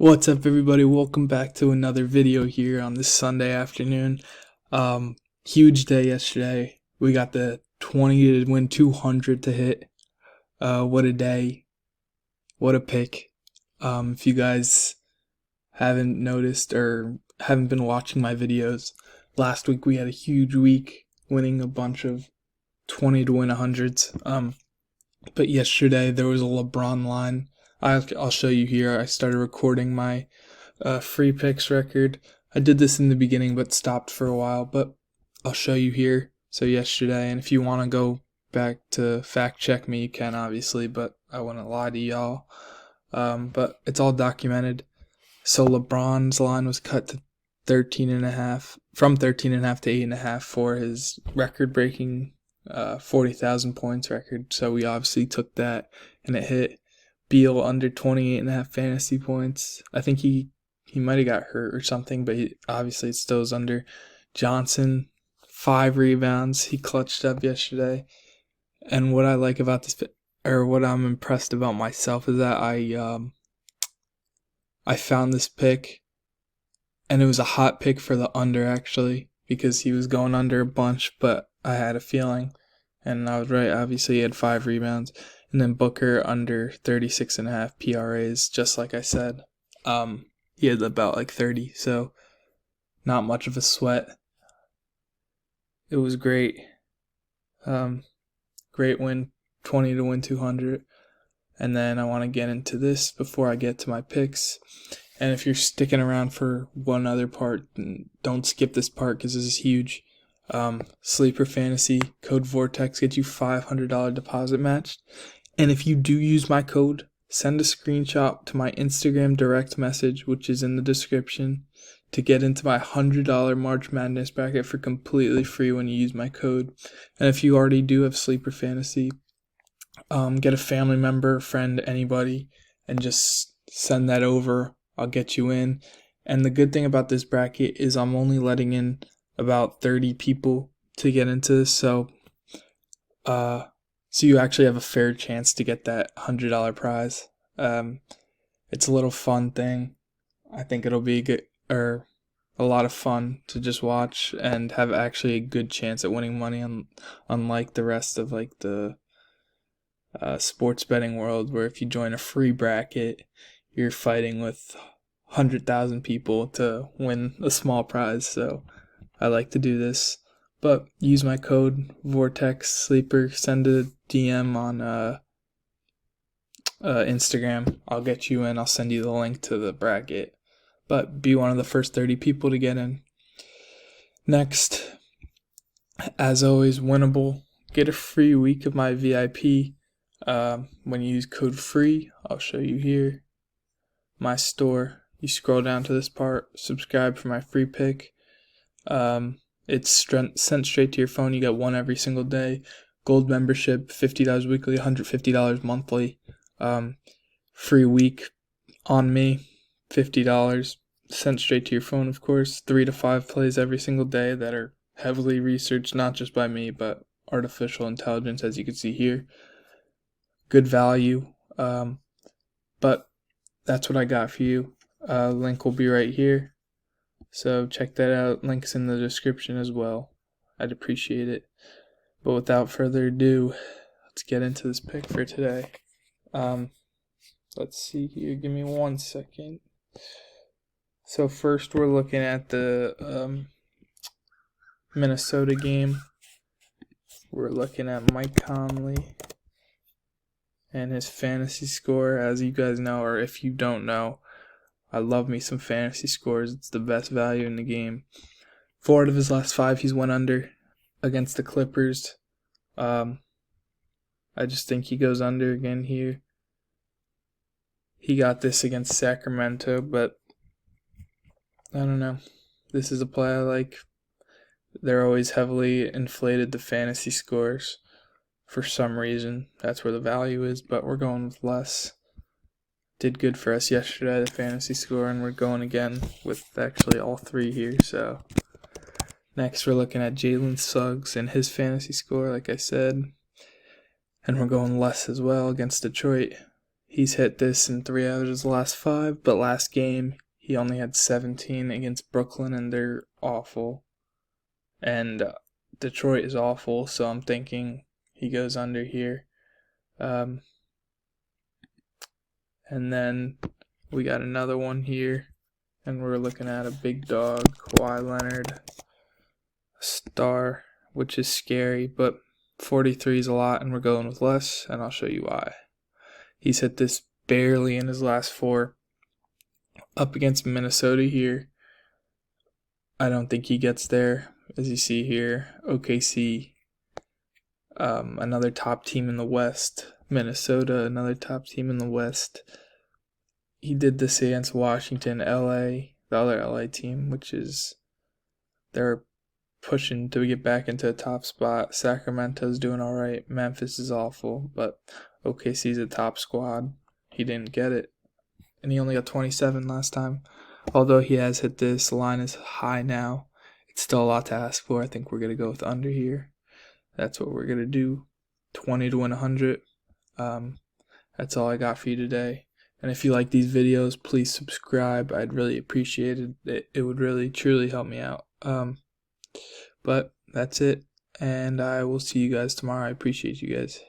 What's up, everybody? Welcome back to another video here on this Sunday afternoon. Huge day yesterday. We got the 20 to win 200 to hit. What a day. What a pick. If you guys haven't noticed or haven't been watching my videos, last week we had a huge week winning a bunch of 20 to win 100s. But yesterday there was a LeBron line. I'll show you here. I started recording my free picks record. I did this in the beginning but stopped for a while, but I'll show you here. So yesterday, and if you want to go back to fact check me, you can obviously, but I wouldn't lie to y'all. But it's all documented. So LeBron's line was cut to 13.5, from 13.5 to 8.5 for his record-breaking 40,000 points record. So we obviously took that, and it hit. Beal under 28.5 fantasy points. I think he might have got hurt or something, but obviously it still is under. Johnson, 5 rebounds. He clutched up yesterday. And what I like about this, or what I'm impressed about myself, is that I found this pick, and it was a hot pick for the under, actually, because he was going under a bunch, but I had a feeling, and I was right. Obviously, he had 5 rebounds. And then Booker under 36.5 PRAs, just like I said. He had about like 30, so not much of a sweat. It was great. Great win, 20 to win 200. And then I want to get into this before I get to my picks. And if you're sticking around for one other part, don't skip this part because this is huge. Sleeper Fantasy, code Vortex gets you $500 deposit matched. And if you do use my code, send a screenshot to my Instagram direct message, which is in the description, to get into my $100 March Madness bracket for completely free when you use my code. And if you already do have Sleeper Fantasy, get a family member, friend, anybody, and just send that over. I'll get you in. And the good thing about this bracket is I'm only letting in about 30 people to get into this, so you actually have a fair chance to get that $100 prize. It's a little fun thing. I think it'll be a lot of fun to just watch and have actually a good chance at winning money, unlike the rest of like the sports betting world, where if you join a free bracket, you're fighting with 100,000 people to win a small prize. So I like to do this. But use my code Vortex Sleeper. Send a DM on Instagram. I'll get you in. I'll send you the link to the bracket. But be one of the first 30 people to get in. Next, as always, winnable. Get a free week of my VIP when you use code FREE. I'll show you here. My store. You scroll down to this part. Subscribe for my free pick. It's sent straight to your phone. You get one every single day. Gold membership, $50 weekly, $150 monthly. Free week on me, $50. Sent straight to your phone, of course. 3 to 5 plays every single day that are heavily researched, not just by me, but artificial intelligence, as you can see here. Good value. But that's what I got for you. Link will be right here. So check that out. Links in the description as well. I'd appreciate it. But without further ado, let's get into this pick for today. Let's see here. Give me 1 second. So first we're looking at the Minnesota game. We're looking at Mike Conley and his fantasy score. As you guys know, or if you don't know, I love me some fantasy scores. It's the best value in the game. 4 out of his last 5 he's went under against the Clippers. I just think he goes under again here. He got this against Sacramento, but I don't know. This is a play I like. They're always heavily inflated, the fantasy scores, for some reason. That's where the value is, but we're going with less. Did good for us yesterday, the fantasy score, and we're going again with actually all 3 here. So next we're looking at Jalen Suggs and his fantasy score, like I said, and we're going less as well against Detroit. He's hit this in 3 out of his last 5, but last game he only had 17 against Brooklyn, and they're awful. And Detroit is awful, so I'm thinking he goes under here. And then we got another one here, and we're looking at a big dog, Kawhi Leonard, a star, which is scary, but 43 is a lot, and we're going with less, and I'll show you why. He's hit this barely in his last 4. Up against Minnesota here, I don't think he gets there. As you see here, OKC, another top team in the West. Minnesota, another top team in the West. He did this against Washington, LA, the other LA team, which is, they're pushing to get back into a top spot. Sacramento's doing all right. Memphis is awful, but OKC's a top squad. He didn't get it, and he only got 27 last time. Although he has hit this, the line is high now. It's still a lot to ask for. I think we're going to go with under here. That's what we're going to do. 20 to win 100. That's all I got for you today. And if you like these videos, please subscribe. I'd really appreciate it. It would really, truly help me out. But that's it. And I will see you guys tomorrow. I appreciate you guys.